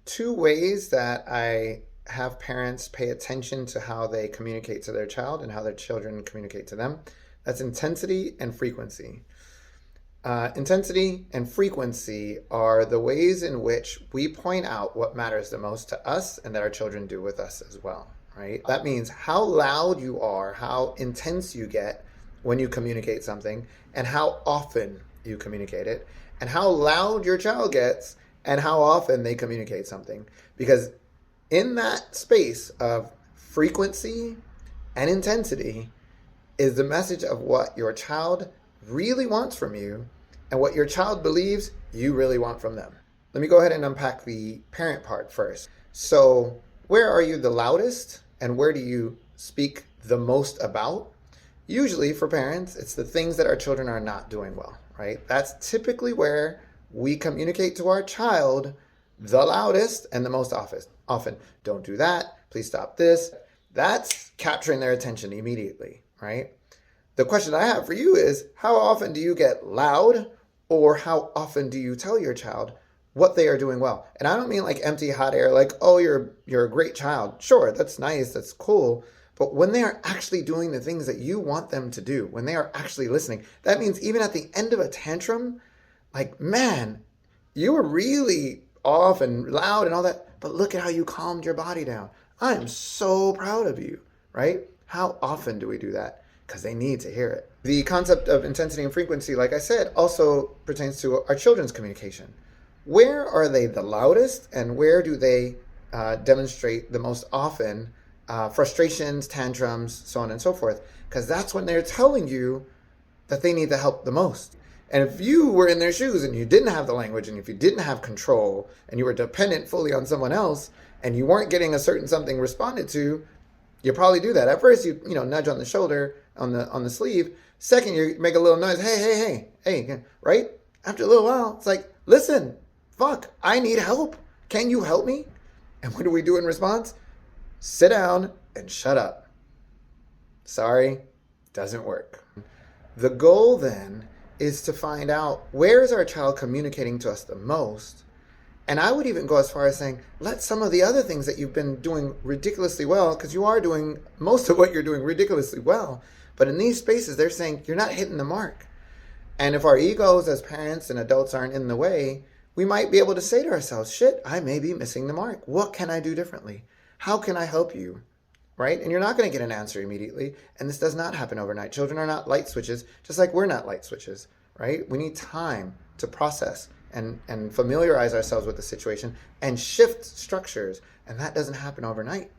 two ways that I have parents pay attention to how they communicate to their child and how their children communicate to them. That's intensity and frequency. Intensity and frequency are the ways in which we point out what matters the most to us and that our children do with us as well, right? That means how loud you are, how intense you get when you communicate something, and how often you communicate it, and how loud your child gets and how often they communicate something. Because in that space of frequency and intensity is the message of what your child really wants from you and what your child believes you really want from them. Let me go ahead and unpack the parent part first. So, where are you the loudest and where do you speak the most about? Usually for parents, it's the things that our children are not doing well, right? That's typically where we communicate to our child the loudest and the most often. Don't do that. Please stop this. That's capturing their attention immediately, right? The question I have for you is, how often do you get loud, or how often do you tell your child what they are doing well? And I don't mean like empty hot air, like, oh, you're a great child. Sure, that's nice, that's cool. But when they are actually doing the things that you want them to do, when they are actually listening, that means even at the end of a tantrum, like, man, you were really off and loud and all that, but look at how you calmed your body down. I am so proud of you, right? How often do we do that? Because they need to hear it. The concept of intensity and frequency, like I said, also pertains to our children's communication. Where are they the loudest and where do they demonstrate the most often frustrations, tantrums, so on and so forth? Because that's when they're telling you that they need the help the most. And if you were in their shoes and you didn't have the language and if you didn't have control and you were dependent fully on someone else and you weren't getting a certain something responded to, you probably do that. At first, you nudge on the shoulder, on the sleeve. Second, you make a little noise. Hey, right? After a little while, it's like, listen, fuck, I need help. Can you help me? And what do we do in response? Sit down and shut up. Sorry, doesn't work. The goal then is to find out, where is our child communicating to us the most? And I would even go as far as saying, let some of the other things that you've been doing ridiculously well, because you are doing most of what you're doing ridiculously well, but in these spaces, they're saying you're not hitting the mark. And if our egos as parents and adults aren't in the way, we might be able to say to ourselves, shit, I may be missing the mark. What can I do differently? How can I help you? Right? And you're not going to get an answer immediately. And this does not happen overnight. Children are not light switches, just like we're not light switches, right? We need time to process and familiarize ourselves with the situation and shift structures. And that doesn't happen overnight.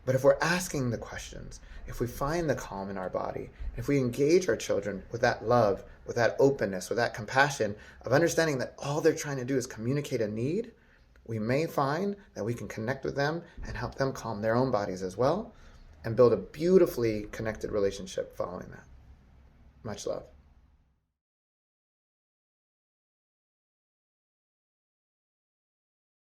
But if we're asking the questions, if we find the calm in our body, if we engage our children with that love, with that openness, with that compassion of understanding that all they're trying to do is communicate a need, we may find that we can connect with them and help them calm their own bodies as well and build a beautifully connected relationship following that. Much love.